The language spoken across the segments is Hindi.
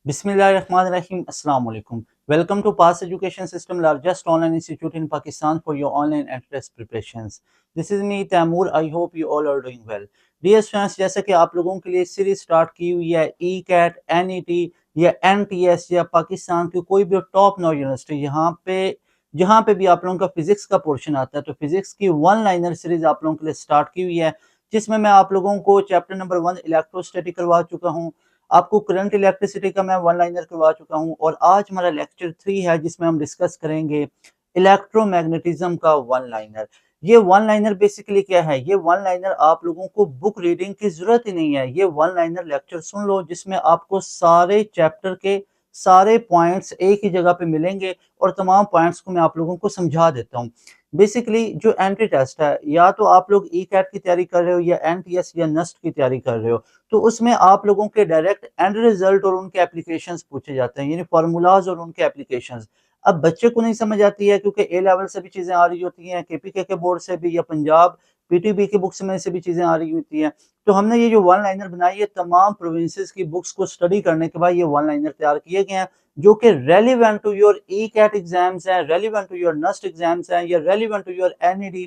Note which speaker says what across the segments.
Speaker 1: Bismillahirrahmanirrahim. Assalamu alaikum. Welcome to Pass Education System, largest online institute in Pakistan for your online entrance preparations. This is me, Taimur. I hope you all are doing well. Dear students, जैसा कि आप लोगों के लिए सीरीज स्टार्ट की हुई है ई कैट NET या NTS या पाकिस्तान की कोई भी टॉप 9 यूनिवर्सिटी जहाँ पे भी आप लोगों का फिजिक्स का पोर्शन आता है, तो फिजिक्स की वन लाइनर सीरीज आप लोगों के लिए स्टार्ट की हुई है, जिसमें मैं आप लोगों को चैप्टर नंबर 1 इलेक्ट्रोस्टैटिक करवा चुका हूँ। आपको करंट इलेक्ट्रिसिटी का मैं वन लाइनर करवा चुका हूं और आज हमारा लेक्चर 3 है, जिसमें हम डिस्कस करेंगे इलेक्ट्रोमैग्नेटिज्म का वन लाइनर। ये वन लाइनर बेसिकली क्या है? ये वन लाइनर आप लोगों को बुक रीडिंग की जरूरत ही नहीं है। ये वन लाइनर लेक्चर सुन लो, जिसमें आपको सारे चैप्टर के सारे पॉइंट्स एक ही जगह पे मिलेंगे और तमाम पॉइंट्स को मैं आप लोगों को समझा देता हूँ। बेसिकली जो एंट्री टेस्ट है, या तो आप लोग ई कैट की तैयारी कर रहे हो या NTS या नस्ट की तैयारी कर रहे हो, तो उसमें आप लोगों के डायरेक्ट एंड रिजल्ट और उनके एप्लीकेशंस पूछे जाते हैं, यानी फार्मूलाज और उनके एप्लीकेशंस। अब बच्चे को नहीं समझ आती है, क्योंकि ए लेवल से भी चीजें आ रही होती हैं, KPK के बोर्ड से भी या पंजाब PTB की बुक्स में से भी चीजें आ रही होती हैं। तो हमने ये जो वन लाइनर बनाई है, तमाम प्रोविंसेस की बुक्स को स्टडी करने के बाद ये वन लाइनर तैयार किए गए हैं, जो कि relevant to your ECAT exams हैं, relevant to your NUST exams हैं, या relevant to your NED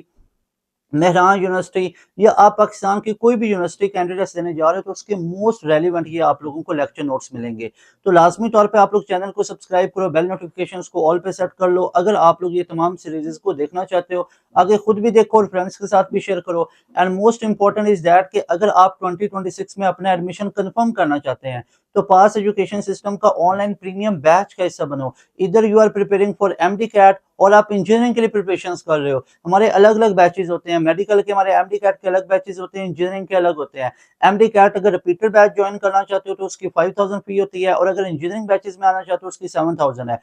Speaker 1: Mehran university, या आप पाकिस्तान की कोई भी यूनिवर्सिटी कैंडिडेट्स देने जा रहे हो, तो उसके मोस्ट रेलिवेंट ये आप लोगों को लेक्चर नोट्स मिलेंगे। तो लाजमी तौर पे आप लोग चैनल को सब्सक्राइब करो, बेल नोटिफिकेशंस को ऑल पे सेट कर लो अगर आप लोग ये तमाम सीरीज को देखना चाहते हो। आगे खुद भी देखो और फ्रेंड्स के साथ भी शेयर करो। And most important is that कि अगर आप 2026 में अपना एडमिशन कंफर्म करना चाहते हैं, तो पास एजुकेशन सिस्टम का ऑनलाइन प्रीमियम बैच का हिस्सा बनो। इधर you are preparing for MD CAT और आप इंजीनियरिंग के लिए प्रिपरेशन कर रहे हो, हमारे अलग अलग बैचेस होते हैं। मेडिकल के हमारे MD कैट के अलग बैचेस होते हैं, इंजीनियरिंग के अलग होते हैं। MD कैट अगर रिपीटेड बैच ज्वाइन करना चाहते हो तो उसकी 5000 फी होती है, और अगर इंजीनियरिंग बैचेस में आना चाहते हो उसकी 7000 है।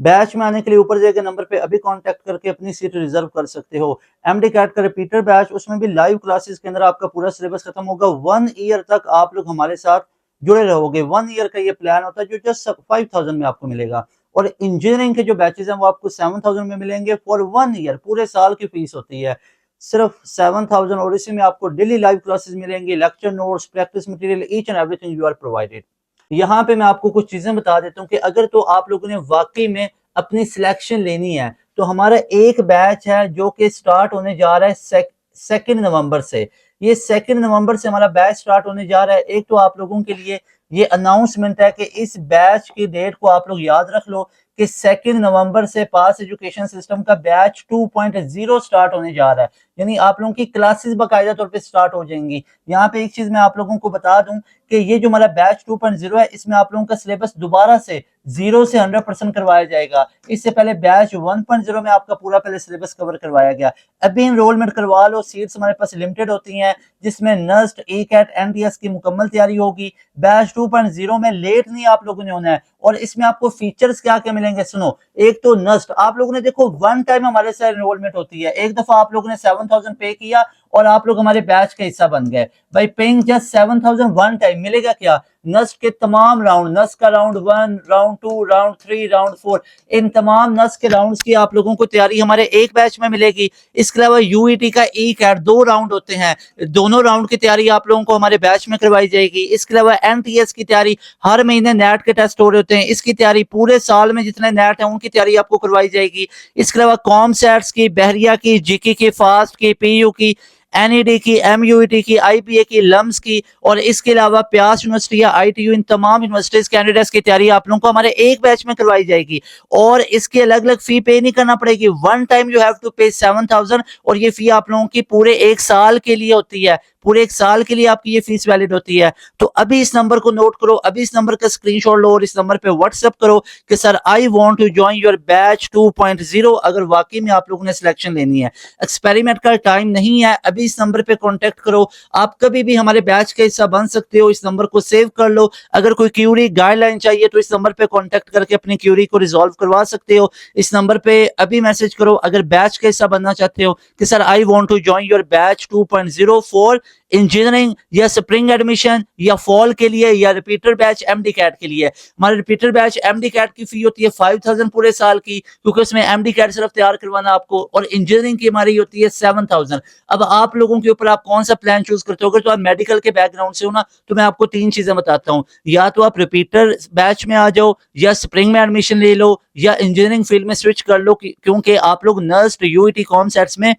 Speaker 1: बैच में आने के लिए ऊपर दिए गए नंबर पे अभी कांटेक्ट करके अपनी सीट रिजर्व कर सकते हो। MD कैट का रिपीटर बैच, उसमें भी लाइव क्लासेस के अंदर आपका पूरा सिलेबस खत्म होगा। 1 ईयर तक आप लोग हमारे साथ जुड़े रहोगे। 1 ईयर का ये प्लान होता है, जो जस्ट 5000 में आपको मिलेगा। और इंजीनियरिंग के जो बैचेस हैं वो आपको 7000 में मिलेंगे फॉर 1 ईयर। पूरे साल की फीस होती है सिर्फ 7000, और इसी में आपको डेली लाइव क्लासेस मिलेंगे, lecture notes, practice material, each and everything you are provided. यहाँ पे मैं आपको कुछ चीजें बता देता हूँ कि अगर तो आप लोगों ने वाकई में अपनी सिलेक्शन लेनी है, तो हमारा एक बैच है जो कि स्टार्ट होने जा रहा है 2 नवंबर से। ये 2 नवंबर से हमारा बैच स्टार्ट होने जा रहा है। एक तो आप लोगों के लिए ये अनाउंसमेंट है कि इस बैच की डेट को आप लोग याद रख लो कि 2 नवंबर से पास एजुकेशन सिस्टम का बैच 2.0 स्टार्ट होने जा रहा है, यानी आप लोगों की क्लासेस बाकायदा तौर पे स्टार्ट हो जाएंगी। यहाँ पे एक चीज मैं आप लोगों को बता दूं कि ये जो हमारा बैच 2.0 है, इसमें आप लोगों का सिलेबस दोबारा से 0 से 100% करवाया जाएगा। इससे पहले बैच 1.0 में आपका पूरा पहले सिलेबस कवर करवाया गया। अभी इनरोलमेंट करवा लो, सीट्स हमारे पास लिमिटेड होती हैं, जिसमें नस्ट, ई कैट, NTS की मुकम्मल तैयारी होगी। बैच 2.0 में लेट नहीं आप लोगों ने होना है। और इसमें आपको फीचर्स क्या क्या मिलेंगे सुनो। एक तो नस्ट, आप लोगों ने देखो वन टाइम हमारे साथ एनरोलमेंट होती है। एक दफा आप लोगों ने 7000 पे किया और आप लोग हमारे बैच का हिस्सा बन गए। भाई पेइंग जस्ट 7000 वन टाइम, मिलेगा क्या? नस्ट के तमाम राउंड, नस्ट का राउंड 1, राउंड 2, राउंड 3, राउंड 4, इन तमाम नस्ट के राउंड्स की आप लोगों को तैयारी हमारे एक बैच में मिलेगी। इसके अलावा यूईटी का ई कैट 2 राउंड होते हैं, दोनों राउंड की तैयारी आप लोगों को हमारे बैच में करवाई जाएगी। इसके अलावा NTS की तैयारी, हर महीने नेट के टेस्ट हो रहे होते हैं, इसकी तैयारी पूरे साल में जितने नेट है उनकी तैयारी आपको करवाई जाएगी। इसके अलावा कॉम सेट्स की, बहरिया की, जीके की, फास्ट की, PU की, NED की, MUET की, IPA की, लम्स की, और इसके अलावा प्यास यूनिवर्सिटी या ITU, इन तमाम यूनिवर्सिटीज कैंडिडेट्स की तैयारी आप लोगों को हमारे एक बैच में करवाई जाएगी। और इसकी अलग अलग फी पे नहीं करना पड़ेगी। One time you have to pay 7000, और ये फी आप लोगों की पूरे एक साल के लिए होती है। पूरे एक साल के लिए आपकी ये फीस वैलिड होती है। तो अभी इस नंबर को नोट करो, अभी इस नंबर का स्क्रीनशॉट लो और इस नंबर पे व्हाट्सएप करो कि sir I want to join your batch 2.0, अगर वाकई में आप लोगों ने सिलेक्शन लेनी है। एक्सपेरिमेंट का टाइम नहीं है, अभी इस नंबर पे कांटेक्ट करो। आप कभी भी हमारे बैच का हिस्सा बन सकते हो, इस नंबर को सेव कर लो। अगर कोई क्यूरी गाइडलाइन चाहिए तो इस नंबर पे कांटेक्ट करके अपनी क्यूरी को रिजॉल्व करवा सकते हो। इस नंबर पे अभी मैसेज करो अगर बैच का हिस्सा बनना चाहते हो कि sir I want to join your batch 2.0 for engineering या स्प्रिंग एडमिशन या फॉल के लिए या रिपीटर बैच एमडी कैट के लिए। हमारे रिपीटर बैच एमडी कैट की फी होती है 5000 पूरे साल की, क्योंकि उसमें एमडी कैट सिर्फ तैयार करवाना आपको, और इंजीनियरिंग की हमारी होती है 7000। अब आप लोगों के ऊपर आप कौन सा प्लान चूज करते हो। अगर तो आप मेडिकल के बैकग्राउंड से हो ना, तो मैं आपको 3 चीजें बताता हूँ, या तो आप रिपीटर बैच में आ जाओ, या स्प्रिंग में एडमिशन ले लो, या इंजीनियरिंग फील्ड में स्विच कर लो, क्योंकि आप लोग नर्स्ट यूईटी कॉम सेट्स में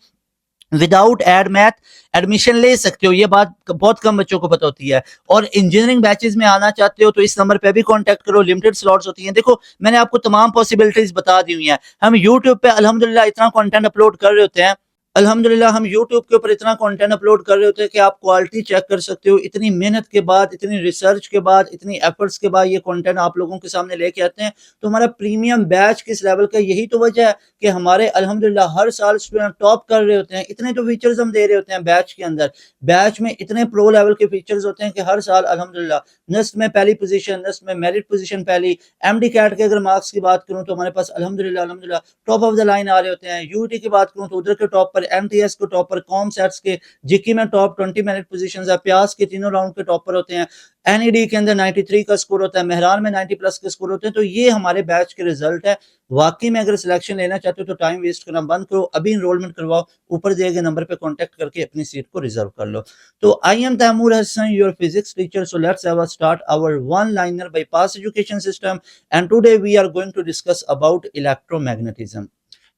Speaker 1: विदाउट एड मैथ एडमिशन ले सकते हो। ये बात बहुत कम बच्चों को पता होती है। और इंजीनियरिंग बैचेस में आना चाहते हो तो इस नंबर पे भी कांटेक्ट करो, लिमिटेड स्लॉट्स होती हैं। देखो मैंने आपको तमाम पॉसिबिलिटीज बता दी हुई हैं। हम यूट्यूब पे अल्हम्दुलिल्लाह इतना कंटेंट अपलोड कर रहे होते हैं, अल्हम्दुलिल्लाह हम यूट्यूब के ऊपर इतना कंटेंट अपलोड कर रहे होते हैं कि आप क्वालिटी चेक कर सकते हो। इतनी मेहनत के बाद, इतनी रिसर्च के बाद, इतनी एफर्ट्स के बाद ये कंटेंट आप लोगों के सामने लेके आते हैं। तो हमारा प्रीमियम बैच किस लेवल का, यही तो वजह है कि हमारे अल्हम्दुलिल्लाह हर साल स्टूडेंट टॉप कर रहे होते हैं। इतने तो फीचर्स हम दे रहे होते हैं बैच के अंदर। बैच में इतने प्रो लेवल के फीचर्स होते हैं कि हर साल अल्हम्दुलिल्लाह नस्ट में पहली पोजीशन, नस्ट में मेरिट पोजीशन पहली। एमडी कैट के अगर मार्क्स की बात करूं तो हमारे पास अल्हम्दुलिल्लाह टॉप ऑफ द लाइन आ रहे होते हैं। यूटी की बात करूं तो उधर के टॉप पर, एमटीएस के टॉप पर, कॉम सेट्स के जिकी में टॉप 20 मेरिट पोजीशंस है, प्यास के तीनों राउंड के टॉप पर होते हैं, एनईडी के अंदर 93 का स्कोर होता है, मेहरान में 90 प्लस के स्कोर होते हैं। तो ये हमारे बैच के रिजल्ट है। वाकई में अगर सिलेक्शन लेना चाहते हो तो टाइम वेस्ट करना बंद करो, अभी इनरोलमेंट करवाओ, ऊपर दिए गए नंबर पे कांटेक्ट करके अपनी सीट को रिजर्व कर लो। तो I am Taimur Hasan, your physics teacher. So let's have a start our one liner by Pass Education System, and today we are going to discuss about electromagnetism.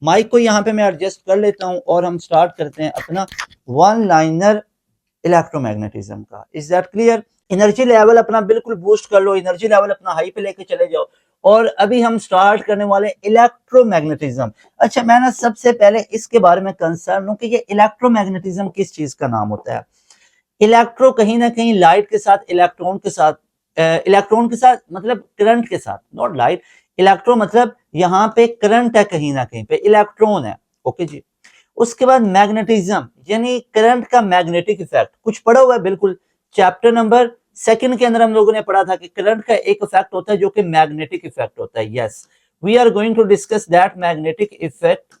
Speaker 1: Mic को यहाँ पे मैं एडजस्ट कर लेता हूँ और हम स्टार्ट करते हैं अपना वन लाइनर इलेक्ट्रोमैग्नेटिज्म का। Is that clear? Energy level अपना बिल्कुल बूस्ट कर लो, एनर्जी लेवल अपना हाई पे लेके चले जाओ। और अभी हम स्टार्ट करने वाले इलेक्ट्रोमैग्नेटिज्म। अच्छा, मैं ना सबसे पहले इसके बारे में कंसर्न हूं कि ये इलेक्ट्रोमैग्नेटिज्म किस चीज का नाम होता है। इलेक्ट्रो कहीं ना कहीं लाइट के साथ, इलेक्ट्रॉन के साथ, इलेक्ट्रॉन के साथ मतलब करंट के साथ, नॉट लाइट। इलेक्ट्रो मतलब यहाँ पे करंट है, कहीं ना कहीं पे इलेक्ट्रॉन है। ओके जी। उसके बाद मैग्नेटिज्म यानी करंट का मैग्नेटिक इफेक्ट, कुछ पढ़ा हुआ है बिल्कुल। चैप्टर नंबर 2 के अंदर हम लोगों ने पढ़ा था कि करंट का एक इफेक्ट होता है जो कि मैग्नेटिक इफेक्ट होता है। Yes, we are going to discuss that magnetic effect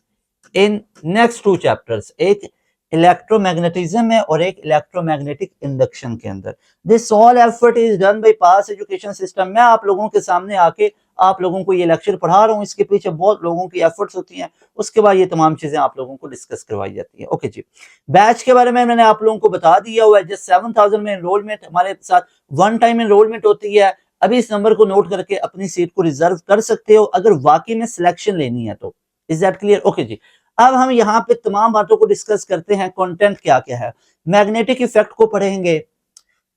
Speaker 1: in next 2 chapters. एक इलेक्ट्रोमैग्नेटिज्म में और एक इलेक्ट्रोमैग्नेटिक इंडक्शन के अंदर। This all effort is done by Pass Education System. मैं आप लोगों के सामने आके आप लोगों को ये लेक्चर पढ़ा रहा हूँ, इसके पीछे बहुत लोगों की एफर्ट्स होती हैं। उसके बाद ये तमाम चीजें आप लोगों को डिस्कस करवाई जाती है। ओके जी। बैच के बारे में मैंने आप लोगों को बता दिया हुआ है। जस्ट 7000 में एनरोलमेंट हमारे साथ वन टाइम एनरोलमेंट होती है। अभी इस नंबर को नोट करके अपनी सीट को रिजर्व कर सकते हो अगर वाकई में सिलेक्शन लेनी है तो। Is that clear? ओके जी। अब हम यहाँ पे तमाम बातों को डिस्कस करते हैं। कंटेंट क्या क्या है, मैग्नेटिक इफेक्ट को पढ़ेंगे,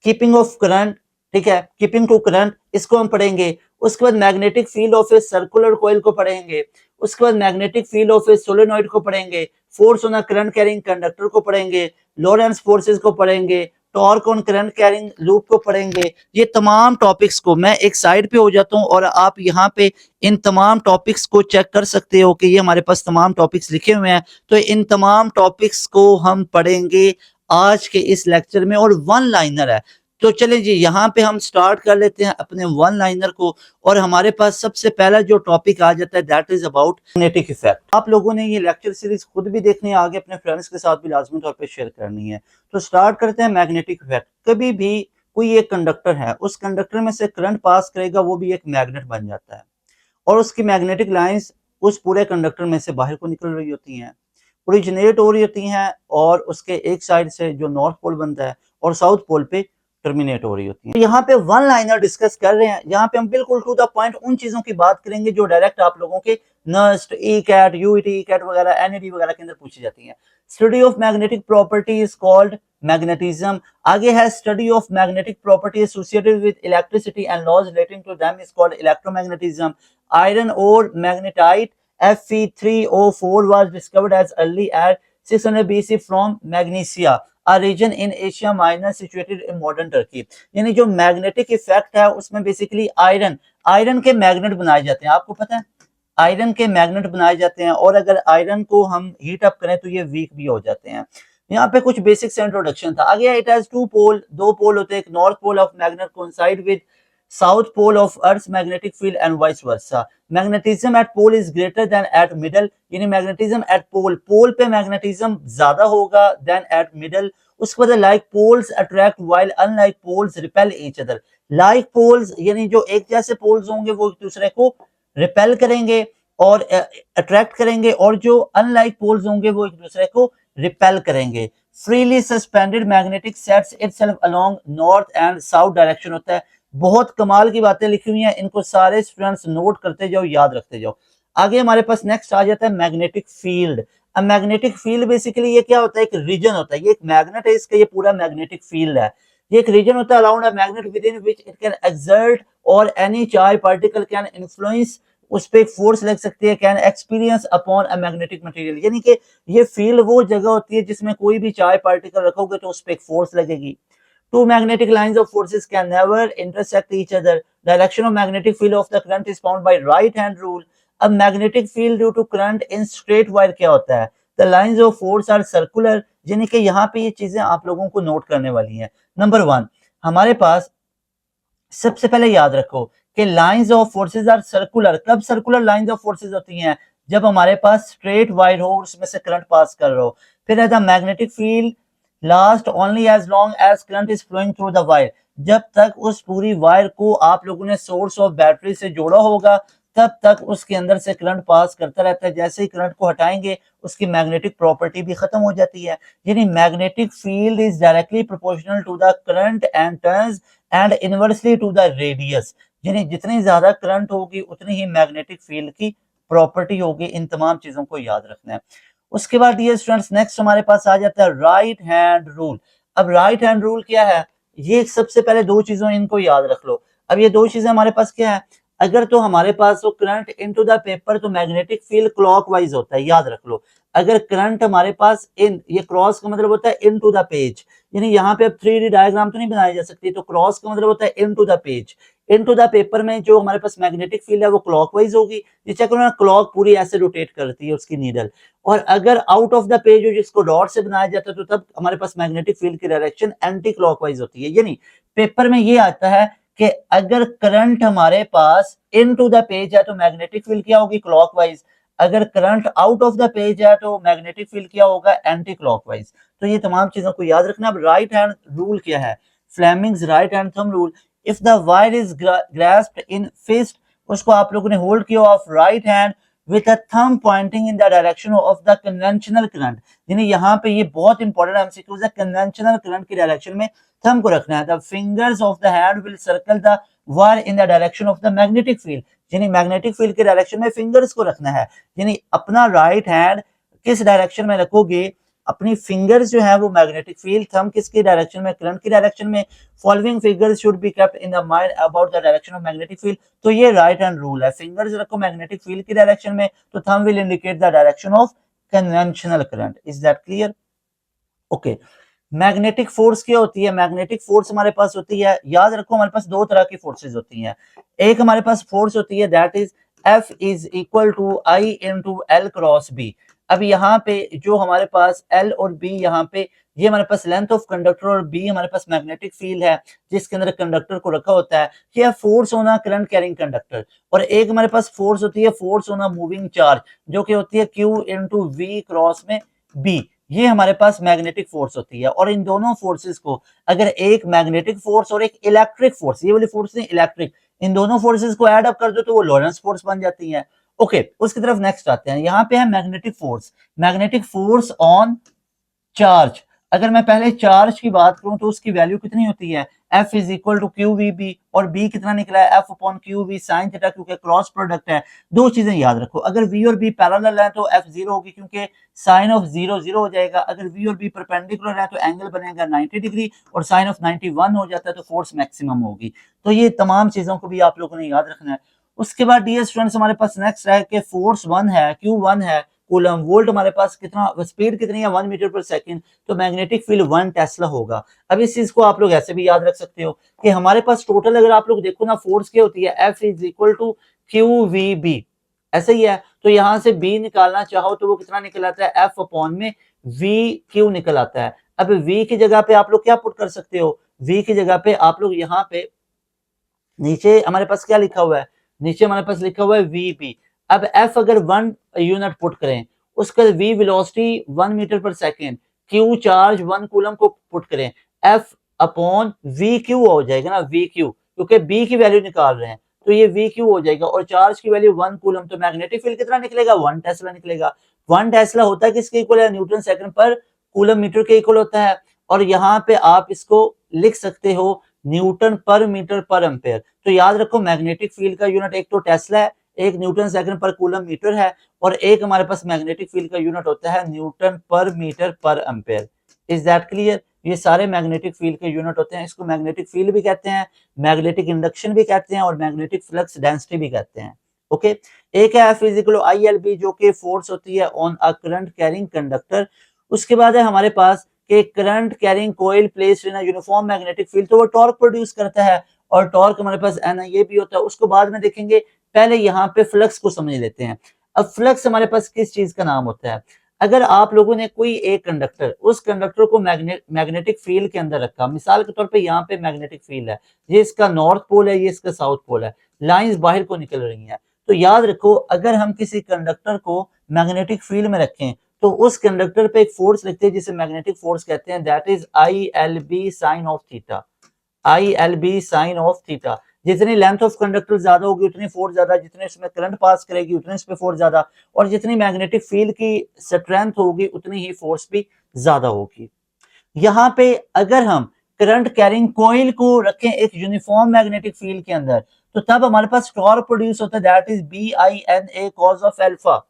Speaker 1: कीपिंग ऑफ करंट, ठीक है, कीपिंग टू करंट, इसको हम पढ़ेंगे। उसके बाद magnetic field of a circular coil को पढ़ेंगे। उसके बाद magnetic field of A solenoid को पढ़ेंगे। Force on a current carrying conductor को पढ़ेंगे। लॉरेंस फोर्सेस को पढ़ेंगे। Torque on current carrying loop को पढ़ेंगे। ये तमाम टॉपिक्स को मैं एक साइड पे हो जाता हूँ और आप यहाँ पे इन तमाम टॉपिक्स को चेक कर सकते हो कि ये हमारे पास तमाम टॉपिक्स लिखे हुए हैं। तो इन तमाम टॉपिक्स को हम पढ़ेंगे आज के इस लेक्चर में, और वन लाइनर है। तो चलें जी, यहाँ पे हम स्टार्ट कर लेते हैं अपने वन लाइनर को। और हमारे पास सबसे पहला जो टॉपिक आ जाता है that is about magnetic effect. आप लोगों ने ये लेक्चर सीरीज खुद भी देखनी है, आगे अपने फ्रेंड्स के साथ भी लाजमी तौर पे शेयर करनी है। तो स्टार्ट करते हैं मैग्नेटिक इफेक्ट। कभी भी कोई एक कंडक्टर है, उस कंडक्टर में से करंट पास करेगा, वो भी एक मैग्नेट बन जाता है, और उसकी मैग्नेटिक लाइंस उस पूरे कंडक्टर में से बाहर को निकल रही होती हैं, ओरिजिनेट हो रही होती हैं, और उसके एक साइड से जो नॉर्थ पोल बनता है और साउथ पोल पे टर्मिनेट हो रही होती है। तो यहाँ पे वन लाइनर डिस्कस कर रहे हैं। यहाँ पे हम बिल्कुल टू द पॉइंट उन चीजों की बात करेंगे जो डायरेक्ट आप लोगों के NUST, E CAT, UET, E CAT वगैरह, एनईडी वगैरह के अंदर पूछी जाती हैं। Study of magnetic property is called magnetism. आगे है study of magnetic property associated with electricity and laws relating to them is called electromagnetism. Iron और magnetite Fe3O4 was discovered as early as 600 BC from Magnesia, a region in Asia Minor situated in modern Turkey। यानी जो मैग्नेटिक इफेक्ट है उसमें बेसिकली आयरन के मैग्नेट बनाए जाते हैं। आपको पता है आयरन के मैग्नेट बनाए जाते हैं, और अगर आयरन को हम हीट अप करें तो ये वीक भी हो जाते हैं। यहाँ पे कुछ बेसिक से इंट्रोडक्शन था। आगे इट हैज टू पोल, दो पोल होते हैं, एक north pole of magnet coincide with south pole of earth magnetic field and vice versa. Magnetism at pole is greater than at middle, यानी मैग्नेटिज्म एट पोल, पोल पे मैग्नेटिज्म ज्यादा होगा देन एट मिडल। उसके बाद like poles attract while unlike poles repel each other. Like poles यानी जो एक जैसे पोल्स होंगे वो एक दूसरे को रिपेल करेंगे और अट्रैक्ट करेंगे, और जो अनलाइक पोल्स होंगे वो एक दूसरे को रिपेल करेंगे। Freely suspended magnetic sets itself along north and south direction होता है। बहुत कमाल की बातें लिखी हुई हैं, इनको सारे स्टूडेंट्स नोट करते जाओ, याद रखते जाओ। आगे हमारे पास नेक्स्ट आ जाता है मैग्नेटिक फील्ड। अब मैग्नेटिक फील्ड बेसिकली ये क्या होता है, एक रीजन होता है, ये एक मैग्नेट है, इसका ये पूरा मैग्नेटिक फील्ड है। ये एक रीजन होता है around a magnet within which it can exert और any charge particle can influence, उस पर एक फोर्स लग सकती है, can experience upon a magnetic material. यानी कि ये फील्ड वो जगह होती है जिसमें कोई भी चार्ज पार्टिकल रखोगे तो उस पर एक फोर्स लगेगी। Two magnetic lines of forces can never intersect each other. Direction of magnetic field of the current is found by right hand rule. अब magnetic field due to current in straight wire क्या होता है? The lines of force are circular. यानी कि यहाँ पे ये चीजें आप लोगों को नोट करने वाली हैं। नंबर 1, हमारे पास सबसे पहले याद रखो कि lines of forces are circular. कब सर्कुलर लाइंस ऑफ फोर्सेस होती हैं? जब हमारे पास स्ट्रेट वायर हो और उसमें से करंट पास कर रहा हो। फिर है the magnetic field last only as long as current is flowing through the wire. जब तक उस पूरी वायर को आप लोगों ने सोर्स ऑफ बैटरी से जोड़ा होगा तब तक उसके अंदर से करंट पास करता रहता है। जैसे ही करंट को हटाएंगे उसकी मैग्नेटिक प्रॉपर्टी भी खत्म हो जाती है। यानी magnetic field is directly proportional to the current and turns and inversely to the radius. यानी जितनी ज्यादा करंट होगी उतनी ही मैग्नेटिक फील्ड की प्रॉपर्टी होगी। इन तमाम चीजों को याद रखना है। उसके बाद डियर स्टूडेंट्स नेक्स्ट हमारे पास आ जाता है राइट हैंड रूल। अब राइट हैंड रूल क्या है? ये सबसे पहले दो चीजों इनको याद रख लो। अब ये दो चीजें हमारे पास क्या है? अगर तो हमारे पास वो करंट इनटू द पेपर तो मैग्नेटिक फील्ड क्लॉकवाइज होता है, याद रख लो। अगर करंट हमारे पास इन, ये क्रॉस का मतलब होता है इनटू द पेज, यानी यहाँ पे अब 3D डायग्राम तो नहीं बनाई जा सकती, तो क्रॉस का मतलब होता है into the page. Into the paper में जो हमारे पास मैग्नेटिक फील्ड है वो क्लॉकवाइज होगी। नीचे क्लॉक पूरी ऐसे रोटेट करती है उसकी नीडल। और अगर आउट ऑफ द पेज हो जिसको डॉट से बनाया जाता है तो तब हमारे पास मैग्नेटिक फील्ड की डायरेक्शन एंटी क्लॉकवाइज होती है। यानी पेपर में ये आता है कि अगर करंट हमारे पास इनटू द पेज है तो मैग्नेटिक फील्ड क्या होगी? क्लॉकवाइज। अगर current out of the page है तो मैग्नेटिक फील्ड क्या होगा? Anti clockwise. तो ये तमाम चीजों को याद रखना। अब राइट हैंड रूल क्या है? Fleming's right hand thumb rule. If the wire is grasped in fist, उसको आप लोगों ने होल्ड किया of right hand with a thumb pointing in the direction of the conventional current। यानी यहाँ पे ये बहुत इंपॉर्टेंट एमसीक्यूज है। कन्वेंशनल करंट की डायरेक्शन में थंब को रखना है। The fingers of the hand will circle the wire in the direction of the magnetic field। यानी मैग्नेटिक फील्ड के डायरेक्शन में फिंगर्स को रखना है। यानी अपना राइट हैंड किस डायरेक्शन में रखोगे? अपनी फिंगर्स जो है वो मैग्नेटिक फील्ड, थंब किसकी डायरेक्शन में? करंट की डायरेक्शन में। Following figures should be kept in the mind about the direction of magnetic field. तो ये राइट हैंड रूल है। फिंगर्स रखो मैग्नेटिक फील्ड की डायरेक्शन में तो thumb will indicate the direction of conventional current. Is that clear? Okay. Magnetic force क्या होती है? मैग्नेटिक फोर्स हमारे पास होती है, याद रखो हमारे पास दो तरह की फोर्सेज होती हैं। एक हमारे पास फोर्स होती है that is F is equal to I into L cross B। अब यहाँ पे जो हमारे पास L और B, यहाँ पे ये हमारे पास लेंथ ऑफ कंडक्टर और B हमारे पास मैग्नेटिक फील्ड है जिसके अंदर कंडक्टर को रखा होता है। ये force on current carrying conductor. और एक हमारे पास फोर्स होती है फोर्स ऑन मूविंग चार्ज जो कि होती है Q इंटू V क्रॉस में B। ये हमारे पास मैग्नेटिक फोर्स होती है। और इन दोनों फोर्सेस को अगर एक मैग्नेटिक फोर्स और एक इलेक्ट्रिक फोर्स, ये वाली फोर्स नहीं इलेक्ट्रिक, इन दोनों फोर्सेस को ऐड अप कर दो तो वो लॉरेंस फोर्स बन जाती है। ओके, उसकी तरफ नेक्स्ट आते हैं। यहाँ पे है magnetic force. Magnetic force on charge. अगर मैं पहले चार्ज की बात करूं तो उसकी वैल्यू कितनी होती है? F is equal to q v B. और B कितना निकला है? F upon q v sine theta, क्योंकि क्रॉस प्रोडक्ट है। दो चीजें याद रखो, अगर V और B पैरेलल है तो F जीरो होगी क्योंकि साइन ऑफ जीरो जीरो हो जाएगा। अगर V और B परपेंडिकुलर है तो एंगल बनेगा 90 डिग्री और साइन ऑफ 91 हो जाता है तो फोर्स मैक्सिमम होगी। तो ये तमाम चीजों को भी आप लोगों ने याद रखना है। उसके बाद डियर स्टूडेंट्स हमारे पास नेक्स्ट है कि फोर्स 1 है, Q1 है कूलम। वोल्ट हमारे पास कितना, स्पीड कितनी है? 1 मीटर पर सेकंड। तो मैग्नेटिक फील्ड 1 टेस्ला होगा। अब इस चीज को आप लोग ऐसे भी याद रख सकते हो कि हमारे पास टोटल अगर आप लोग देखो ना फोर्स क्या होती है? F is equal to q v B. ऐसे ही है। तो यहां से B निकालना चाहो तो वो कितना निकल आता है? F अपॉन में V क्यू निकल आता है। अब V की जगह पे आप लोग क्या पुट कर सकते हो? V की जगह पे आप लोग यहाँ पे नीचे हमारे पास क्या लिखा हुआ है? नीचे हमारे पास लिखा हुआ है VP। अब F अगर 1 यूनिट पुट करें, उसका V वेलोसिटी 1 मीटर पर सेकंड, क्यू चार्ज 1 कूलम को पुट करें, एफ अपॉन वी क्यू हो जाएगा ना, वी क्यू, क्योंकि बी की वैल्यू निकाल रहे हैं तो ये वी क्यू हो जाएगा, और चार्ज की वैल्यू 1 कूलम, तो मैग्नेटिक फील्ड कितना निकलेगा, 1 टेस्ला निकलेगा। 1 टेस्ला होता है किसके इक्वल है, न्यूटन सेकंड पर कूलम मीटर के इक्वल होता है। और यहाँ पे आप इसको लिख सकते हो न्यूटन पर मीटर पर एम्पेयर। तो याद रखो मैग्नेटिक फील्ड का यूनिट एक तो टेस्ला है, एक न्यूटन सेकंड पर कूलम मीटर है, और एक हमारे पास मैग्नेटिक फील्ड का यूनिट होता है न्यूटन पर metre per ampere. Is that clear? ये सारे मैग्नेटिक फील्ड के यूनिट होते हैं। इसको मैग्नेटिक फील्ड भी कहते हैं, मैग्नेटिक इंडक्शन भी कहते हैं, और मैग्नेटिक फ्लक्स डेंसिटी भी कहते हैं। ओके, एक है F = ILB जो कि फोर्स होती है on a current carrying conductor. उसके बाद है हमारे पास कि current carrying coil placed in a uniform magnetic field, तो वो टॉर्क प्रोड्यूस करता है, और टॉर्क हमारे पास NIA भी होता है, उसको बाद में देखेंगे। पहले यहाँ पे फ्लक्स को समझ लेते हैं। अब फ्लक्स हमारे पास किस चीज का नाम होता है? अगर आप लोगों ने कोई एक कंडक्टर, उस कंडक्टर को मैग्नेटिक फील्ड के अंदर रखा, मिसाल के तौर पे यहाँ पे मैग्नेटिक फील्ड है, ये इसका नॉर्थ पोल है, ये इसका साउथ पोल है, लाइंस बाहर को निकल रही हैं। तो याद रखो अगर हम किसी कंडक्टर को मैग्नेटिक फील्ड में रखें तो उस कंडक्टर पे एक फोर्स लिखते हैं जिसे मैग्नेटिक फोर्स कहते हैं, that is ILB sine of theta. ILB sine of theta. जितनी लेंथ ऑफ कंडक्टर ज्यादा होगी उतनी फोर्स ज्यादा, जितने इसमें करंट पास करेगी उतने इस पे फोर्स ज्यादा, और जितनी मैग्नेटिक फील्ड की स्ट्रेंथ होगी उतनी ही फोर्स भी ज्यादा होगी। यहाँ पे अगर हम करंट कैरिंग कॉइल को रखें एक यूनिफॉर्म मैग्नेटिक फील्ड के अंदर, तो तब हमारे पास टॉर्क प्रोड्यूस होता है, that is BINA cos of alpha.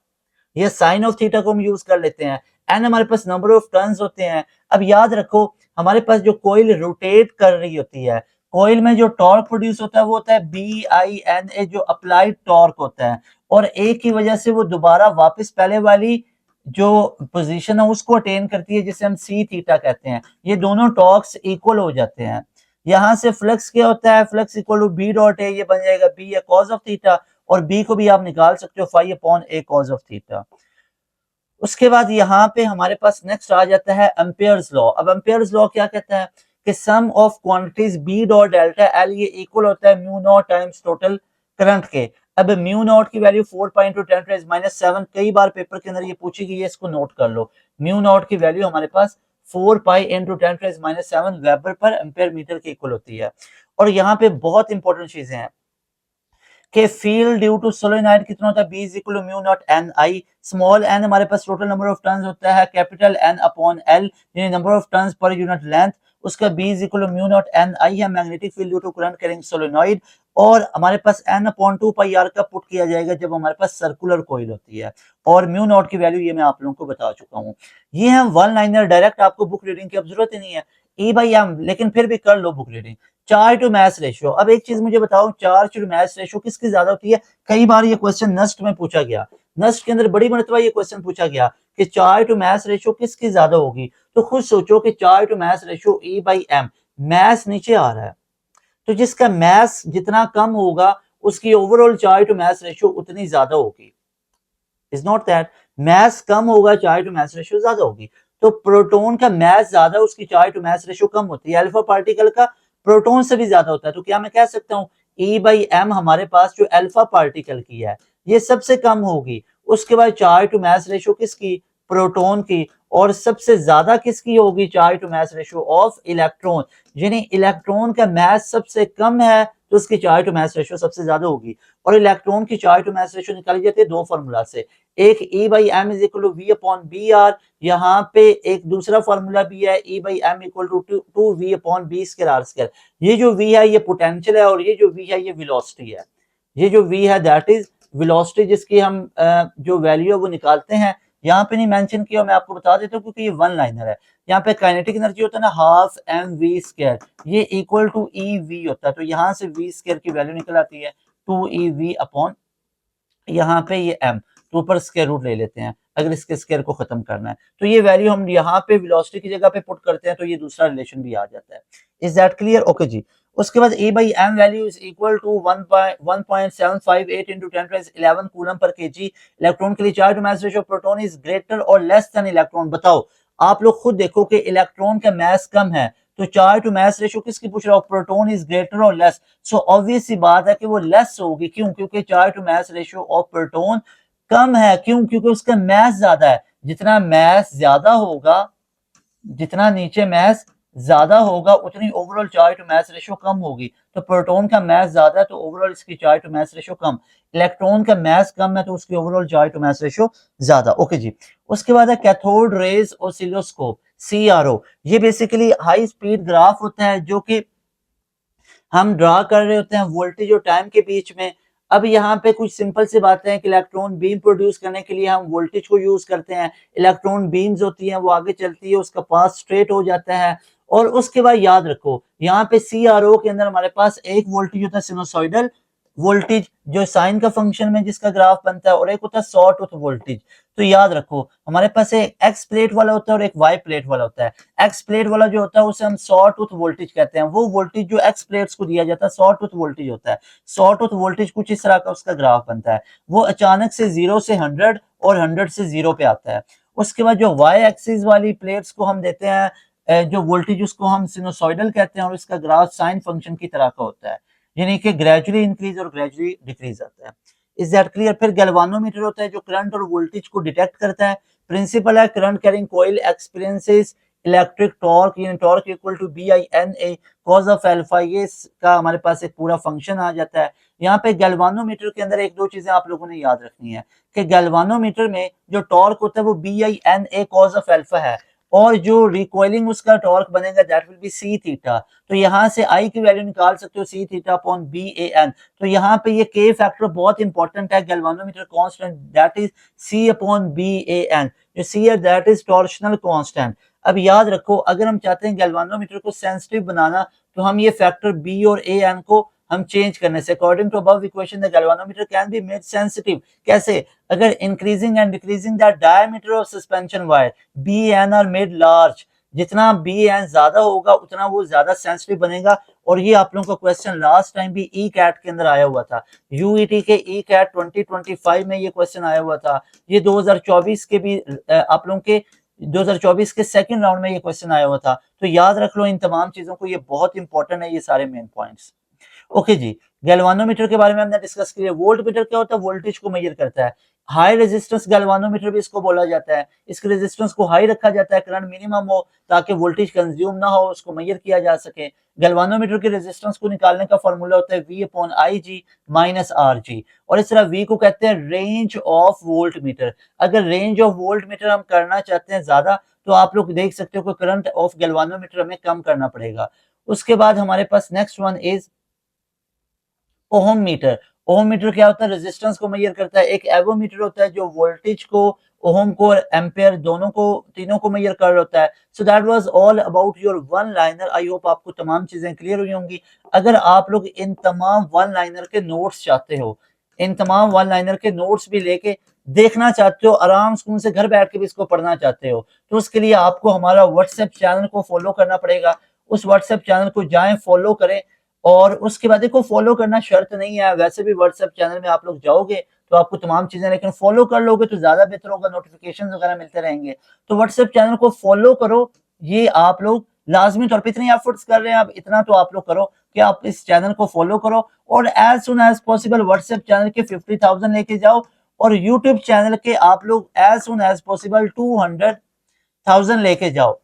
Speaker 1: ये साइन ऑफ थीटा को हम यूज कर लेते हैं। एन हमारे पास नंबर ऑफ टर्न्स होते हैं। अब याद रखो हमारे पास जो कोइल रोटेट कर रही होती है, कोइल में जो टॉर्क प्रोड्यूस होता है वो होता है BINA, जो अप्लाइड टॉर्क होता है, और एक की वजह से वो दोबारा वापस पहले वाली जो पोजीशन है उसको अटेन करती है, जिसे हम सी थीटा कहते हैं। ये दोनों टॉर्क्स इक्वल हो जाते हैं। यहाँ से फ्लक्स क्या होता है, flux equal to B dot A, ये बन जाएगा B A cos of theta, और बी को भी आप निकाल सकते हो phi upon A cos of theta. उसके बाद यहाँ पे हमारे पास नेक्स्ट आ जाता है एम्पियर्स लॉ। अब एम्पियर्स लॉ क्या कहता है कि sum of quantities B dot delta L ये इक्वल होता है mu naught times total current के। अब म्यू नॉट की वैल्यू 4 पाई इंटू 10⁻⁷, कई बार पेपर के अंदर ये पूछी गई है, इसको नोट कर लो। म्यू नॉट की वैल्यू हमारे पास 4 pi into 10⁻⁷ weber per ampere metre के इक्वल होती है। और यहाँ पे बहुत इंपॉर्टेंट चीजें हैं कि फील्ड ड्यू टू सोलेनोइड कितना होता है, B = mu nought NI। Small n हमारे पास टोटल नंबर ऑफ टर्न्स होता है, कैपिटल N अपॉन L यानी number of turns per unit length, उसका B = म्यू नॉट NI है, magnetic field due to current carrying solenoid. और हमारे पास n अपॉन 2 पाई r का पुट किया जाएगा जब हमारे पास सर्कुलर कॉइल होती है। और म्यू नॉट की वैल्यू ये मैं आप लोगों को बता चुका हूँ। ये है वन लाइनर, डायरेक्ट आपको बुक रीडिंग की अब जरूरत ही नहीं है, E/M, लेकिन फिर भी कर लो book reading. Charge to mass ratio. अब एक चीज मुझे बताओ, चार्ज टू मास रेशियो किसकी ज्यादा होती है? कई बार ये क्वेश्चन नस्ट में पूछा गया, नस्ट के अंदर बड़ी मरतबा ये क्वेश्चन पूछा गया कि चार्ज टू मास रेशियो किसकी ज्यादा होगी। तो खुद सोचो कि charge to mass ratio E/M, mass नीचे आ रहा है, तो जिसका मास जितना कम होगा उसकी overall charge to mass ratio उतनी ज्यादा होगी। इज नॉट दैट, मास कम होगा चार्ज टू मास रेशियो ज्यादा होगी। तो प्रोटॉन का मास ज्यादा, उसकी चार्ज टू मास रेशियो कम होती है। अल्फा पार्टिकल का प्रोटॉन से भी ज्यादा होता है, तो क्या मैं कह सकता हूँ E/M हमारे पास जो अल्फा पार्टिकल की है ये सबसे कम होगी। उसके बाद चार्ज टू मास रेशियो किसकी? प्रोटॉन की। और सबसे ज्यादा किसकी होगी charge to mass ratio? Of electron. यानी इलेक्ट्रॉन का मास सबसे कम है तो उसकी चार्ज टू मास रेशियो सबसे ज्यादा होगी। और इलेक्ट्रॉन की चार्ज टू मास रेशियो निकाली जाती है दो फार्मूला से, एक E/M = V/Br, यहाँ पे एक दूसरा फार्मूला भी है E/M = 2V/B²R²। ये जो V है ये पोटेंशियल है, और ये जो V है ये वेलोसिटी है। ये जो V है दैट इज वेलोसिटी, जिसकी हम जो वैल्यू है वो निकालते हैं। यहाँ पे नहीं मेंशन किया, मैं आपको बता देता हूँ क्योंकि ये वन लाइनर है। यहाँ पे काइनेटिक एनर्जी होता है ना, ½ mv², ये इक्वल टू EV होता है। तो यहाँ से V² की वैल्यू निकल आती है 2EV अपॉन यहाँ पे ये m, तो ऊपर स्क्वायर रूट ले लेते हैं अगर इसके स्क्वायर को खत्म करना है। तो ये वैल्यू हम यहाँ पे वेलोसिटी की जगह पे पुट करते हैं, तो ये दूसरा रिलेशन भी आ जाता है। Is that clear? ओके जी। उसके बाद E/M value is equal to 1.758 into 10⁻11 coulomb per kg। Electron के लिए charge to mass ratio proton is greater और लेस देन इलेक्ट्रॉन। बताओ आप लोग खुद देखो कि इलेक्ट्रॉन का मास कम है, तो चार्ज टू मास रेशियो किसकी पूछ रहा हूं? प्रोटॉन इज ग्रेटर और लेस। सो ऑब्वियस सी बात है कि वो लेस होगी। क्यों? क्योंकि charge to mass ratio of proton कम है। क्यों? क्योंकि उसका मास ज्यादा है। जितना मास ज्यादा होगा जितना नीचे मास ज्यादा होगा उतनी overall charge to mass ratio कम होगी। तो प्रोटॉन का मास ज्यादा है तो ओवरऑल इसकी चार्ज टू मास रेशियो कम, इलेक्ट्रॉन का मास कम है तो उसकी overall charge to mass ratio ज्यादा। ओके जी। उसके बाद है कैथोड रेज ऑसिलोस्कोप, CRO। ये बेसिकली हाई स्पीड ग्राफ होता है जो कि हम ड्रा कर रहे होते हैं वोल्टेज और टाइम के बीच में। अब यहाँ पे कुछ सिंपल सी बातें हैं कि इलेक्ट्रॉन बीम प्रोड्यूस करने के लिए हम वोल्टेज को यूज करते हैं। इलेक्ट्रॉन बीम्स होती हैं वो आगे चलती है, उसका पाथ स्ट्रेट हो जाता है। और उसके बाद याद रखो यहाँ पे CRO के अंदर हमारे पास एक वोल्टेज होता है सिनुसॉइडल वोल्टेज जो साइन का फंक्शन में जिसका ग्राफ बनता है, और एक होता है सॉ टूथ वोल्टेज। तो याद रखो हमारे पास एक एक्स प्लेट वाला होता है और एक वाई प्लेट वाला होता है। एक्स प्लेट वाला जो होता है उसे हम सॉ टूथ वोल्टेज कहते हैं। वो वोल्टेज जो एक्स प्लेट्स को दिया जाता है सॉ टूथ वोल्टेज होता है। सॉ टूथ वोल्टेज कुछ इस तरह का उसका ग्राफ बनता है। वो अचानक से 0 से 100 और 100 से 0 पे आता है। उसके बाद जो वाई एक्सिस वाली प्लेट्स को हम देते हैं जो वोल्टेज उसको हम सिनुसॉइडल कहते हैं, और इसका ग्राफ साइन फंक्शन की तरह का होता है, यानी कि ग्रेजुअली इंक्रीज और ग्रेजुअली डिक्रीज आता है। Is that clear? फिर गैल्वानोमीटर होता है जो करंट और वोल्टेज को डिटेक्ट करता है। प्रिंसिपल है current carrying coil experiences electric torque, यानी torque equal to BINA cos of alpha. ये का हमारे पास एक पूरा फंक्शन आ जाता है। यहाँ पे गैल्वानोमीटर के अंदर एक दो चीजें आप लोगों ने याद रखनी है कि गैल्वानोमीटर में जो टॉर्क होता है वो BINA कॉज ऑफ अल्फा है, और जो रिकॉइलिंग उसका टॉर्क बनेगा that will be C theta. तो यहाँ से आई की वैल्यू निकाल सकते हो सी थीटा अपॉन BAN। तो यहाँ पे ये के फैक्टर बहुत इंपॉर्टेंट है। Galvanometer constant that is C upon BAN। जो सी है दैट इज टॉर्शनल कांस्टेंट। अब याद रखो अगर हम चाहते हैं गैल्वानोमीटर को सेंसिटिव बनाना तो हम ये फैक्टर B और AN को हम चेंज करने से, according to above equation the galvanometer can be made sensitive. कैसे? अगर increasing and decreasing the diameter of suspension wire BN are made large, जितना BN ज्यादा होगा उतना वो ज्यादा सेंसिटिव बनेगा। और ये आप लोगों का क्वेश्चन लास्ट टाइम भी ई कैट के अंदर आया हुआ था, यूईटी के ई कैट 2025 में ये क्वेश्चन आया हुआ था। ये 2024 के भी आप लोगों के 2024 के सेकंड राउंड में ये क्वेश्चन आया हुआ था। तो याद रख लो इन तमाम चीजों को, ये बहुत इंपॉर्टेंट है ये सारे मेन पॉइंट्स। ओके जी। गैल्वानोमीटर के बारे में हमने डिस्कस किया। वोल्ट मीटर क्या होता है? वोल्टेज को मेजर करता है। हाई रेजिस्टेंस गैल्वानोमीटर भी इसको बोला जाता है। इसके रेजिस्टेंस को हाई रखा जाता है, करंट मिनिमम हो ताकि वोल्टेज कंज्यूम ना हो, उसको मेजर किया जा सके। गैल्वानोमीटर के रेजिस्टेंस को निकालने का फॉर्मूला होता है V upon IG minus RG। और इस तरह V को कहते हैं रेंज ऑफ वोल्ट मीटर। अगर रेंज ऑफ वोल्ट मीटर हम करना चाहते हैं ज्यादा तो आप लोग देख सकते हो कि करंट ऑफ गैल्वानोमीटर हमें कम करना पड़ेगा। उसके बाद हमारे पास next one is ohm meter. Ohm meter क्या होता है? रेजिस्टेंस को मेजर करता है। एक एवोमीटर होता है जो वोल्टेज को, ओहम को, एम्पेयर दोनों को, तीनों को मेजर कर होता है। So that was all about your one liner. I hope आपको तमाम चीजें क्लियर हुई होंगी। अगर आप लोग इन तमाम वन लाइनर के नोट्स चाहते हो, इन तमाम वन लाइनर के नोट्स भी लेके देखना चाहते हो, आराम सुकून से घर बैठ के भी इसको पढ़ना चाहते हो, तो उसके लिए आपको हमारा व्हाट्सएप चैनल को फॉलो करना पड़ेगा। उस व्हाट्सएप चैनल को जाएं, फॉलो करें। और उसके बाद देखो फॉलो करना शर्त नहीं है, वैसे भी व्हाट्सएप चैनल में आप लोग जाओगे तो आपको तमाम चीजें, लेकिन फॉलो कर लोगे तो ज्यादा बेहतर होगा, नोटिफिकेशन वगैरह मिलते रहेंगे। तो व्हाट्सएप चैनल को फॉलो करो, ये आप लोग लाजमी तौर पर इतनी एफर्ट्स कर रहे हैं, अब इतना तो आप लोग करो कि आप इस चैनल को फॉलो करो, और as soon as possible WhatsApp channel के 50,000 लेके जाओ, और यूट्यूब चैनल के आप लोग एज सुन एज पॉसिबल 200,000 लेके जाओ।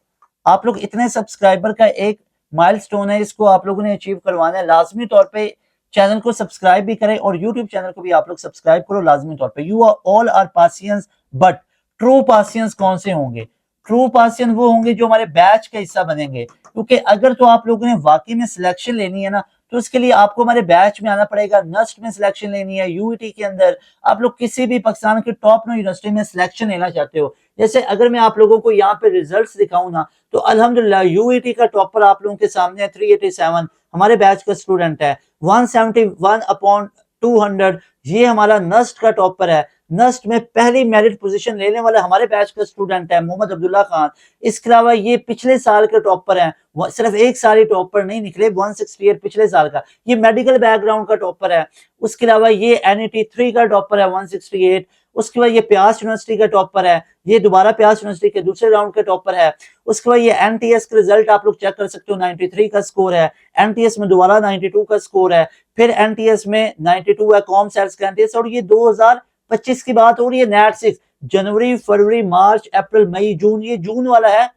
Speaker 1: आप लोग इतने सब्सक्राइबर का एक माइलस्टोन है, इसको आप लोगों ने अचीव करवाना है। लाजमी तौर पे चैनल को सब्सक्राइब भी करें और यूट्यूब चैनल को भी आप लोग सब्सक्राइब करो लाजमी तौर पे। You are all are patience, but true patience कौन से होंगे? ट्रू पासियंस वो होंगे जो हमारे बैच का हिस्सा बनेंगे, क्योंकि अगर तो आप लोगों ने वाकई में सिलेक्शन लेनी है ना तो उसके लिए आपको हमारे बैच में आना पड़ेगा। नस्ट में सिलेक्शन लेनी है, यूईटी के अंदर आप लोग किसी भी पाकिस्तान के टॉप यूनिवर्सिटी में सिलेक्शन लेना चाहते हो, जैसे अगर मैं आप लोगों को यहाँ पे रिजल्ट्स दिखाऊं ना तो अल्हम्दुलिल्लाह यूईटी का टॉपर आप लोगों के सामने है, 387 हमारे बैच का स्टूडेंट है, 171 अपॉन 200 ये हमारा नस्ट का टॉपर है। नस्ट में पहली मेरिट पोजीशन लेने वाला हमारे बैच का स्टूडेंट है मोहम्मद अब्दुल्ला खान। इसके अलावा ये पिछले साल के टॉपर हैं, सिर्फ एक साल ही टॉपर नहीं निकले, 168 पिछले साल का, ये मेडिकल बैकग्राउंड का टॉपर है। उसके अलावा ये NET 3 का टॉपर है 168। उसके बाद ये प्यास यूनिवर्सिटी का टॉपर है, ये दोबारा प्यास यूनिवर्सिटी के दूसरे राउंड के टॉपर है। उसके बाद ये NTS का रिजल्ट आप लोग चेक कर सकते हो, 93 का स्कोर है। NTS में दोबारा 92 का स्कोर है, फिर NTS में 92 है, कॉम सेल्स का NTS। और ये 2025 की बात हो रही है, NAT 6 जनवरी फरवरी मार्च अप्रैल मई जून, ये जून वाला है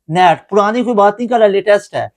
Speaker 1: नेट पुरानी कोई बात नहीं कर रहा, लेटेस्ट है।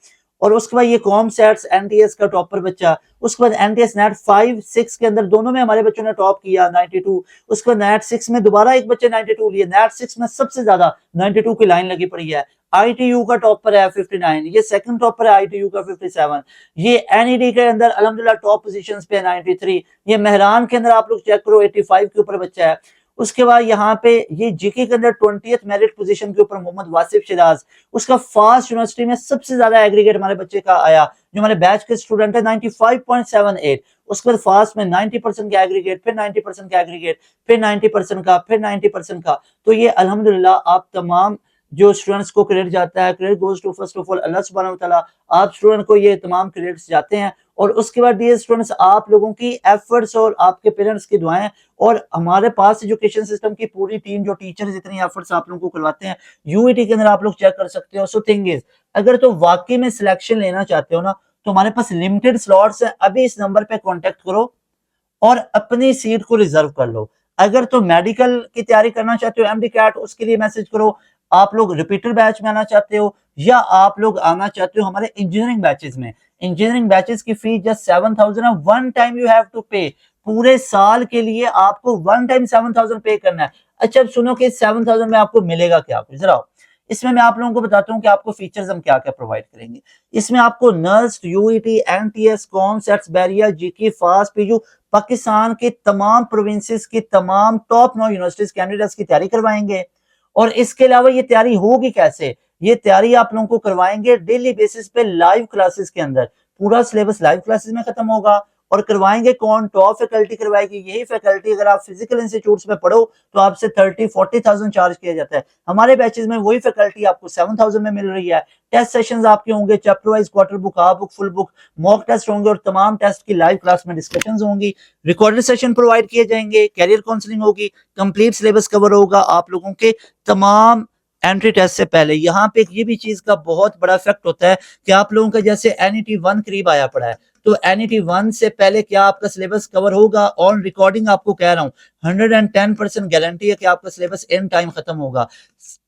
Speaker 1: और उसके बाद ये कॉम सेट्स एनटीएस का टॉपर बच्चा, उसके बाद एनटीएस नेट 5 6 के अंदर दोनों में हमारे बच्चों ने टॉप किया 92। उसके बाद नेट 6 में दोबारा एक बच्चे 92 लिए, नेट 6 में सबसे ज्यादा 92 की लाइन लगी पड़ी है। आईटीयू का टॉपर है 59, ये सेकंड टॉपर है आईटीयू का 57। ये एनईडी के अंदर अल्हम्दुलिल्लाह टॉप पोजीशंस पे है 93। ये मेहरान के अंदर आप लोग चेक करो 85 के ऊपर बच्चा है। उसके बाद यहाँ पे ये जीके के अंदर 20th मेरिट पोजीशन के ऊपर मोहम्मद वासिफ शिराज, उसका फास्ट यूनिवर्सिटी में सबसे ज्यादा एग्रीगेट हमारे बच्चे का आया, जो हमारे बैच के स्टूडेंट है 95.78। उसके बाद फास्ट में 90% का एग्रीगेट, फिर 90% का एग्रीगेट, फिर 90% का, फिर 90% का। तो ये अल्हम्दुलिल्लाह आप तमाम जो स्टूडेंट्स को क्रेडिट जाता है, credit goes to first of all अल्लाह सुब्हानहू व तआला। आप स्टूडेंट को ये तमाम क्रेडिट्स जाते हैं। और उसके बाद डियर स्टूडेंट्स, आप लोगों की एफर्ट्स और आपके पेरेंट्स की दुआएं और हमारे पास एजुकेशन सिस्टम की पूरी टीम, जो टीचर्स इतनी एफर्ट्स आप लोगों को करवाते हैं, यूईटी के अंदर आप लोग चेक कर सकते हो। सो थिंग इज, अगर तो वाकई में सिलेक्शन लेना चाहते हो ना, तो हमारे पास लिमिटेड स्लॉट्स हैं। अभी इस नंबर पे कांटेक्ट करो और अपनी सीट को रिजर्व कर लो। अगर तो मेडिकल की तैयारी करना चाहते हो, एमडी कैट, उसके लिए मैसेज करो। आप लोग रिपीटर बैच में आना चाहते हो, या आप लोग आना चाहते हो हमारे इंजीनियरिंग बैचेस में, इंजीनियरिंग बैचेस की फीस जस्ट 7000 है। One time you have to pay, पूरे साल के लिए आपको वन टाइम 7000 पे करना है। अच्छा, अब सुनो कि 7000 में आपको मिलेगा क्या कुछ, जरा इसमें मैं आप लोगों को बताता हूँ कि आपको फीचर्स हम क्या क्या प्रोवाइड करेंगे। इसमें आपको नर्स, UET, NTS, COMSATS, Bahria, GIK, FAST, PU, Pakistan के तमाम प्रोविंसेस की तमाम टॉप 9 यूनिवर्सिटीज कैंडिडेट्स की तैयारी करवाएंगे। और इसके अलावा ये तैयारी होगी कैसे, ये तैयारी आप लोगों को करवाएंगे डेली बेसिस पे लाइव क्लासेस के अंदर। पूरा सिलेबस लाइव क्लासेस में खत्म होगा। और करवाएंगे कौन, टॉप फैकल्टी करवाएगी। यही फैकल्टी अगर आप फिजिकल इंस्टीट्यूट्स में पढ़ो तो आपसे 30-40,000 चार्ज किया जाता है। हमारे बैचेस में वही फैकल्टी आपको 7000 में मिल रही है। टेस्ट सेशंस आपके होंगे chapter wise, quarter book, half book, full book, mock test होंगे और तमाम टेस्ट की लाइव क्लास में डिस्कशंस होंगी। रिकॉर्डेड सेशन प्रोवाइड किए जाएंगे, कैरियर काउंसलिंग होगी, कंप्लीट सिलेबस कवर होगा आप लोगों के तमाम एंट्री टेस्ट से पहले। यहाँ पे ये भी चीज का बहुत बड़ा इफेक्ट होता है कि आप लोगों का जैसे एनईटी 1 करीब आया पड़ा है, तो एनईटी 1 से पहले क्या आपका सिलेबस कवर होगा। ऑन रिकॉर्डिंग आपको कह रहा हूँ 110% गारंटी है कि आपका सिलेबस इन टाइम खत्म होगा।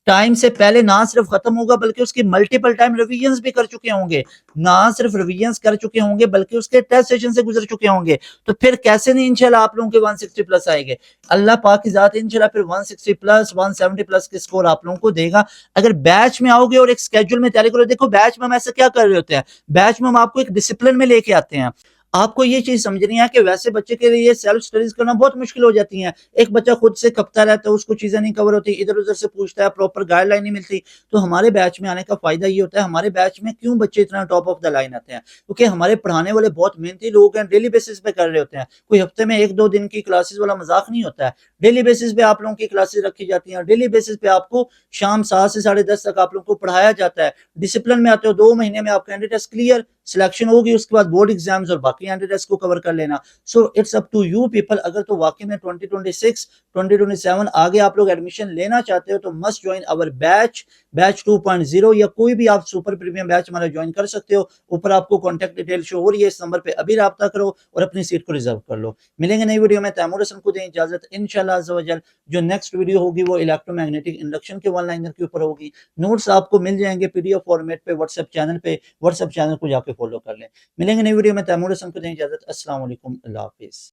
Speaker 1: टाइम से पहले ना सिर्फ खत्म होगा बल्कि उसकी मल्टीपल टाइम रिवीजन भी कर चुके होंगे। ना सिर्फ रिवीजन कर चुके होंगे बल्कि उसके टेस्ट सेशन से गुजर चुके होंगे। तो फिर कैसे नहीं इंशाल्लाह आप लोगों के 160 प्लस आएंगे। अल्लाह पाक की जात इंशाल्लाह फिर 160 प्लस 170 प्लस के स्कोर आप लोगों को देगा। अगर बैच में आओगे और एक स्केड्यूल में तैयारी करो। देखो बैच में हम ऐसा क्या कर रहे होते हैं, बैच में हम आपको एक डिसिप्लिन में लेके आते हैं। आपको ये चीज समझनी है कि वैसे बच्चे के लिए सेल्फ स्टडीज करना बहुत मुश्किल हो जाती है। एक बच्चा खुद से कपता रहता है, उसको चीजें नहीं कवर होती, इधर उधर से पूछता है, प्रॉपर गाइडलाइन नहीं मिलती। तो हमारे बैच में आने का फायदा ये होता है। हमारे बैच में क्यों बच्चे इतना टॉप ऑफ द लाइन आते हैं, क्योंकि हमारे पढ़ाने वाले बहुत मेहनती लोग हैं, डेली बेसिस पे कर रहे होते हैं। कोई हफ्ते में 1-2 दिन की क्लासेस वाला मजाक नहीं होता है। डेली बेसिस पे आप लोगों की क्लासेस रखी जाती हैं। डेली बेसिस पे आपको शाम 7 से 10:30 तक आप लोगों को पढ़ाया जाता है। डिसिप्लिन में आते हो, 2 महीने में आप कैंडिडेट्स क्लियर, सिलेक्शन होगी, उसके बाद बोर्ड एग्जाम्स और बाकी कैंडिडेट्स को कवर कर लेना। So it's up to you people. अगर तो वाकई में 2026 2027 आगे आप लोग एडमिशन लेना चाहते हो तो मस्ट ज्वाइन अवर बैच 2.0, या कोई भी आप सुपर प्रीमियम बैच हमारा ज्वाइन कर सकते हो। ऊपर आपको कॉन्टैक्ट डिटेल शो हो रही है, इस नंबर पे अभी राब्ता करो और अपनी सीट को रिजर्व कर लो। मिलेंगे नई वीडियो में। तैमूर हसन को दें इजाजत। इंशाल्लाह अज़्ज़ा वजल जो नेक्स्ट वीडियो होगी वो इलेक्ट्रोमैग्नेटिक इंडक्शन के वन लाइनर के ऊपर होगी। नोट्स आपको मिल जाएंगे पीडीएफ फॉर्मेट पे व्हाट्सएप चैनल पे। व्हाट्सएप चैनल को जाके फॉलो कर लें। मिलेंगे नई वीडियो में। तैमूर हसन को दें इजाजत। अस्सलाम वालेकुम, अल्लाह हाफिज़।